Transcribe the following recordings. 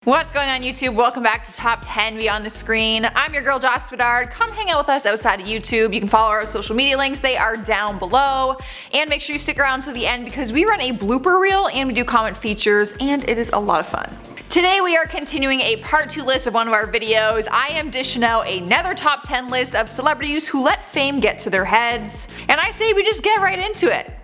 What's going on YouTube? Welcome back to Top 10 Beyond the Screen. I'm your girl Joss Bedard. Come hang out with us outside of YouTube. You can follow our social media links, they are down below. And make sure you stick around to the end because we run a blooper reel and we do comment features and it is a lot of fun. Today we are continuing a part 2 list of one of our videos. I am dishing out another top 10 list of celebrities who let fame get to their heads. And I say we just get right into it.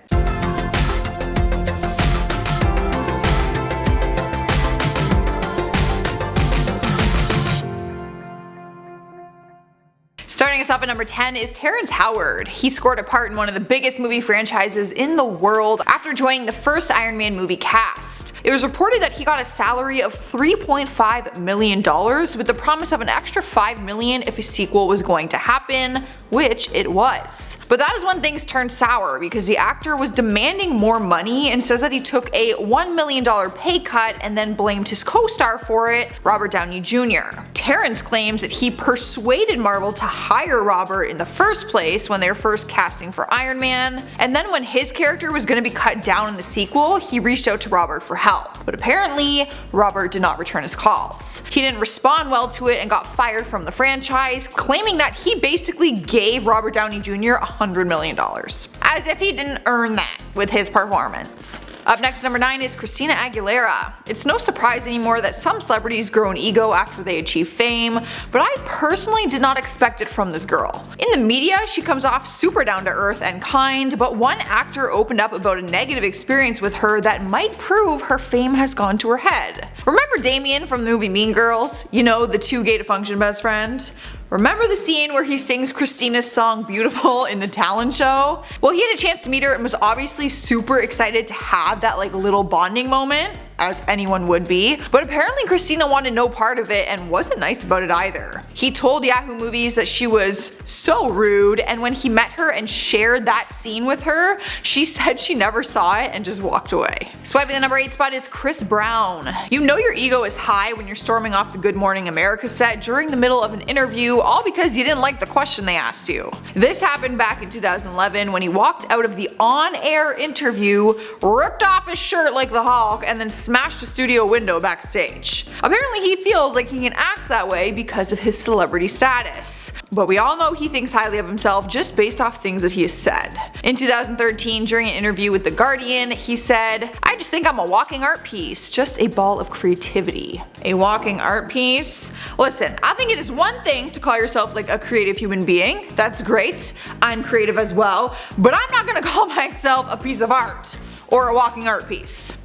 Starting us off at number 10 is Terrence Howard. He scored a part in one of the biggest movie franchises in the world after joining the first Iron Man movie cast. It was reported that he got a salary of $3.5 million with the promise of an extra $5 million if a sequel was going to happen, which it was. But that is when things turned sour because the actor was demanding more money and says that he took a $1 million pay cut and then blamed his co-star for it, Robert Downey Jr. Terrence claims that he persuaded Marvel to hire Robert in the first place when they were first casting for Iron Man, and then when his character was going to be cut down in the sequel, he reached out to Robert for help. But apparently, Robert did not return his calls. He didn't respond well to it and got fired from the franchise, claiming that he basically gave Robert Downey Jr. $100 million. As if he didn't earn that with his performance. Up next, number 9 is Christina Aguilera. It's no surprise anymore that some celebrities grow an ego after they achieve fame, but I personally did not expect it from this girl. In the media, she comes off super down to earth and kind, but one actor opened up about a negative experience with her that might prove her fame has gone to her head. Remember Damien from the movie Mean Girls? You know, the too gay to function best friend? Remember the scene where he sings Christina's song Beautiful in the talent show? Well, he had a chance to meet her and was obviously super excited to have that little bonding moment, as anyone would be, but apparently Christina wanted no part of it and wasn't nice about it either. He told Yahoo Movies that she was so rude, and when he met her and shared that scene with her, she said she never saw it and just walked away. Swiping the number 8 spot is Chris Brown. You know your ego is high when you're storming off the Good Morning America set during the middle of an interview, all because you didn't like the question they asked you. This happened back in 2011 when he walked out of the on-air interview, ripped off his shirt like the Hulk, and then smashed a studio window backstage. Apparently he feels like he can act that way because of his celebrity status. But we all know he thinks highly of himself just based off things that he has said. In 2013, during an interview with The Guardian, he said, "I just think I'm a walking art piece, just a ball of creativity." A walking art piece? Listen, I think it is one thing to call yourself a creative human being. That's great. I'm creative as well, but I'm not gonna call myself a piece of art or a walking art piece.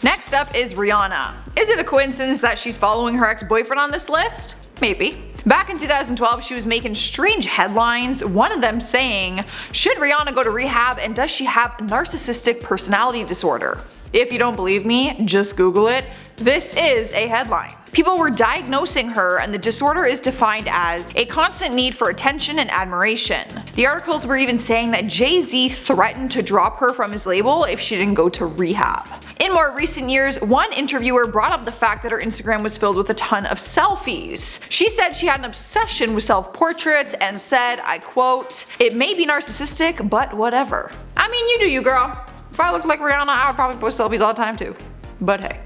Next up is Rihanna. Is it a coincidence that she's following her ex-boyfriend on this list? Maybe. Back in 2012, she was making strange headlines, one of them saying, "Should Rihanna go to rehab and does she have narcissistic personality disorder?" If you don't believe me, just Google it. This is a headline. People were diagnosing her, and the disorder is defined as a constant need for attention and admiration. The articles were even saying that Jay-Z threatened to drop her from his label if she didn't go to rehab. In more recent years, one interviewer brought up the fact that her Instagram was filled with a ton of selfies. She said she had an obsession with self-portraits and said, I quote, "It may be narcissistic, but whatever." I mean, you do you, girl. If I looked like Rihanna, I would probably post selfies all the time too. But hey.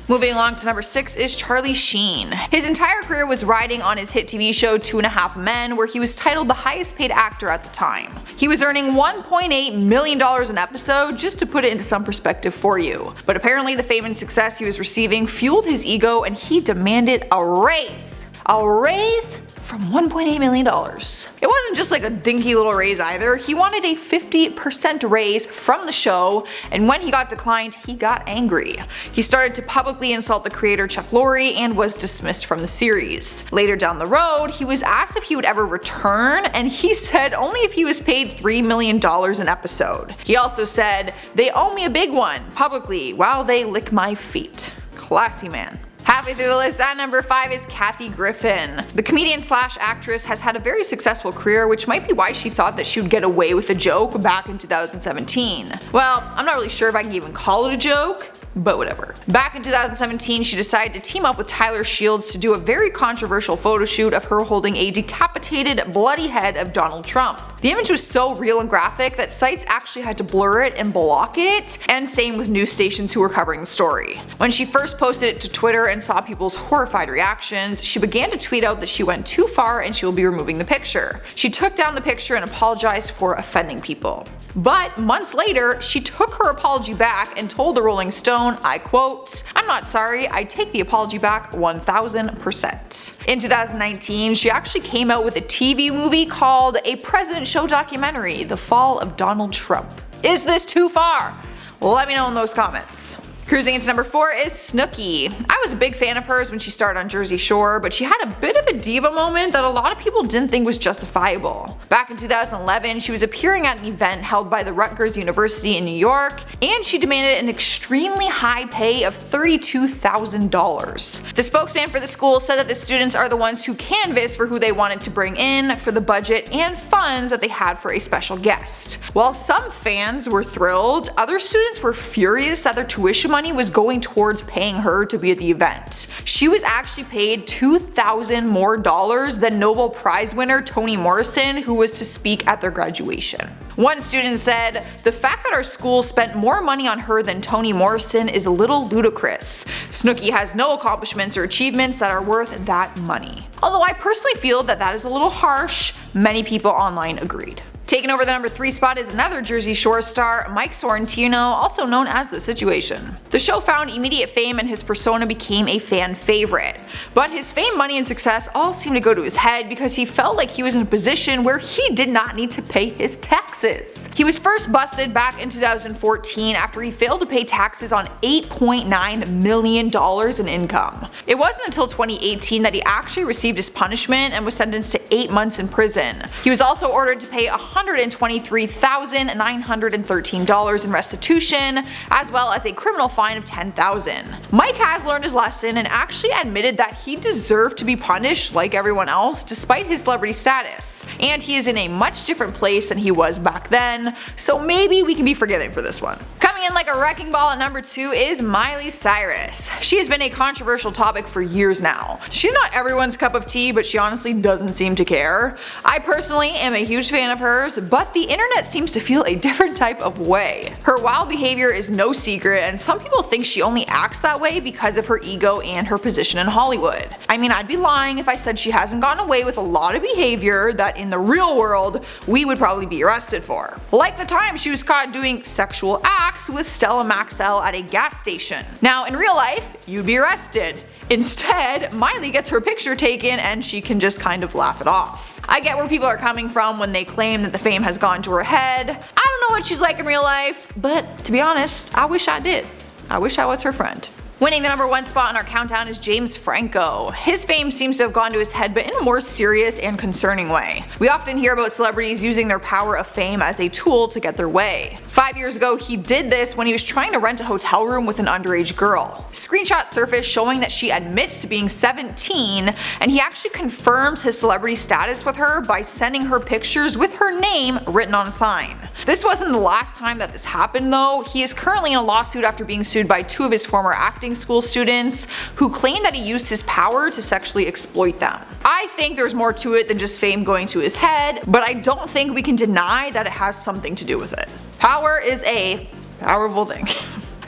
Moving along to number 6 is Charlie Sheen. His entire career was riding on his hit TV show 2.5 Men, where he was titled the highest paid actor at the time. He was earning $1.8 million an episode, just to put it into some perspective for you. But apparently the fame and success he was receiving fueled his ego and he demanded a raise. A raise from $1.8 million. It wasn't just a dinky little raise either. He wanted a 50% raise from the show, and when he got declined, he got angry. He started to publicly insult the creator Chuck Lorre and was dismissed from the series. Later down the road, he was asked if he would ever return, and he said only if he was paid $3 million an episode. He also said, "They owe me a big one," publicly, while they lick my feet. Classy man. Halfway through the list, at number 5 is Kathy Griffin. The comedian slash actress has had a very successful career, which might be why she thought that she would get away with a joke back in 2017. Well, I'm not really sure if I can even call it a joke, but whatever. Back in 2017, she decided to team up with Tyler Shields to do a very controversial photo shoot of her holding a decapitated decapitated, bloody head of Donald Trump. The image was so real and graphic that sites actually had to blur it and block it, and same with news stations who were covering the story. When she first posted it to Twitter and saw people's horrified reactions, she began to tweet out that she went too far and she will be removing the picture. She took down the picture and apologized for offending people. But months later, she took her apology back and told the Rolling Stone, I quote, "I'm not sorry, I take the apology back 1000%. In 2019, she actually came out with a TV movie called A President Show Documentary, The Fall of Donald Trump. Is this too far? Let me know in those comments. Cruising into number 4 is SNOOKI. I was a big fan of hers when she started on Jersey Shore, but she had a bit of a diva moment that a lot of people didn't think was justifiable. Back in 2011, she was appearing at an event held by the Rutgers University in New York, and she demanded an extremely high pay of $32,000. The spokesman for the school said that the students are the ones who canvassed for who they wanted to bring in for the budget and funds that they had for a special guest. While some fans were thrilled, other students were furious that their tuition money was going towards paying her to be at the event. She was actually paid $2,000 more than Nobel Prize winner Toni Morrison, who was to speak at their graduation. One student said, "The fact that our school spent more money on her than Toni Morrison is a little ludicrous. SNOOKI has no accomplishments or achievements that are worth that money." Although I personally feel that that is a little harsh, many people online agreed. Taking over the number 3 spot is another Jersey Shore star, Mike Sorrentino, also known as The Situation. The show found immediate fame and his persona became a fan favorite. But his fame, money, and success all seemed to go to his head because he felt like he was in a position where he did not need to pay his taxes. He was first busted back in 2014 after he failed to pay taxes on $8.9 million in income. It wasn't until 2018 that he actually received his punishment and was sentenced to 8 months in prison. He was also ordered to pay $123,913 in restitution, as well as a criminal fine of $10,000. Mike has learned his lesson and actually admitted that he deserved to be punished like everyone else despite his celebrity status, and he is in a much different place than he was back then, so maybe we can be forgiving for this one. Coming in like a wrecking ball at number 2 is Miley Cyrus. She has been a controversial topic for years now. She's not everyone's cup of tea, but she honestly doesn't seem to care. I personally am a huge fan of hers, but the internet seems to feel a different type of way. Her wild behavior is no secret, and some people think she only acts that way because of her ego and her position in Hollywood. I mean, I'd be lying if I said she hasn't gotten away with a lot of behavior that in the real world we would probably be arrested for. Like the time she was caught doing sexual acts with Stella Maxwell at a gas station. Now in real life, you'd be arrested. Instead, Miley gets her picture taken and she can just kind of laugh it off. I get where people are coming from when they claim that the fame has gone to her head. I don't know what she's like in real life, but to be honest, I wish I did. I wish I was her friend. Winning the number 1 spot in our countdown is James Franco. His fame seems to have gone to his head, but in a more serious and concerning way. We often hear about celebrities using their power of fame as a tool to get their way. 5 years ago, he did this when he was trying to rent a hotel room with an underage girl. Screenshots surfaced showing that she admits to being 17, and he actually confirms his celebrity status with her by sending her pictures with her name written on a sign. This wasn't the last time that this happened though. He is currently in a lawsuit after being sued by 2 of his former acting school students who claim that he used his power to sexually exploit them. I think there's more to it than just fame going to his head, but I don't think we can deny that it has something to do with it. Power is a powerful thing.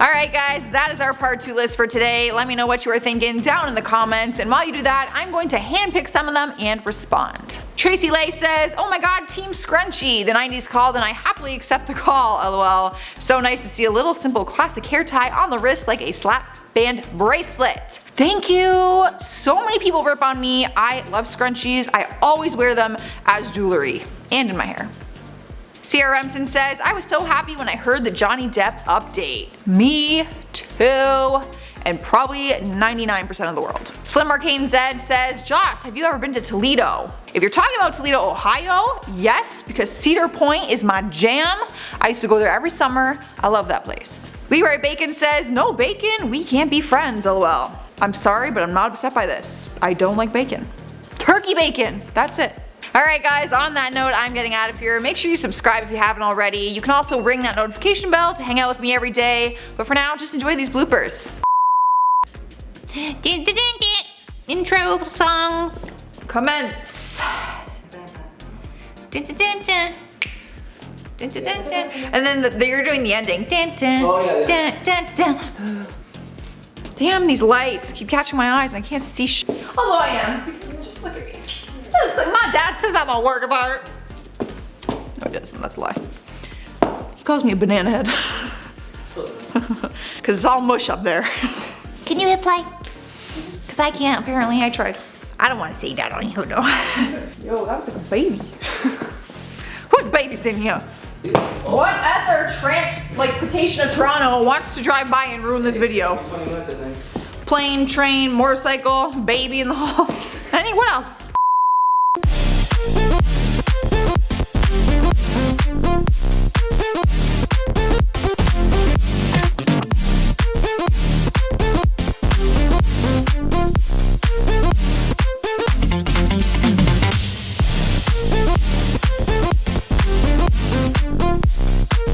Alright guys, that is our part 2 list for today. Let me know what you are thinking down in the comments, and while you do that, I'm going to handpick some of them and respond. Tracy Lay says, "Oh my god, Team Scrunchy, the 90s called and I happily accept the call, lol. So nice to see a little simple classic hair tie on the wrist like a slap band bracelet." Thank you! So many people rip on me. I love scrunchies. I always wear them as jewelry and in my hair. Sierra Remsen says, "I was so happy when I heard the Johnny Depp update." Me too. And probably 99% of the world. Slim Arcane Zed says, "Josh, have you ever been to Toledo?" If you're talking about Toledo, Ohio, yes, because Cedar Point is my jam. I used to go there every summer. I love that place. Leroy Bacon says, "No bacon, we can't be friends, lol. I'm sorry, but I'm not upset by this. I don't like bacon. Turkey bacon, that's it." Alright guys, on that note, I'm getting out of here. Make sure you subscribe if you haven't already. You can also ring that notification bell to hang out with me every day. But for now, just enjoy these bloopers. Intro song. Commence. Dun, dun, dun, dun. Dun, dun, dun, dun. And then you're doing the ending. Dun, dun, Oh, yeah. dun, dun, dun. Damn, these lights keep catching my eyes and I can't see shit. Although I am. Just look at me. My dad says I'm a work of art. No, he doesn't. That's a lie. He calls me a banana head. Because it's all mush up there. Can you hit play? Because I can't, apparently. I tried. I don't want to say that on YouTube, though. Yo, that was like a baby. Who's babysitting here? What other transportation of Toronto wants to drive by and ruin this video? 20 minutes, I think. Plane, train, motorcycle, baby in the hall. What else?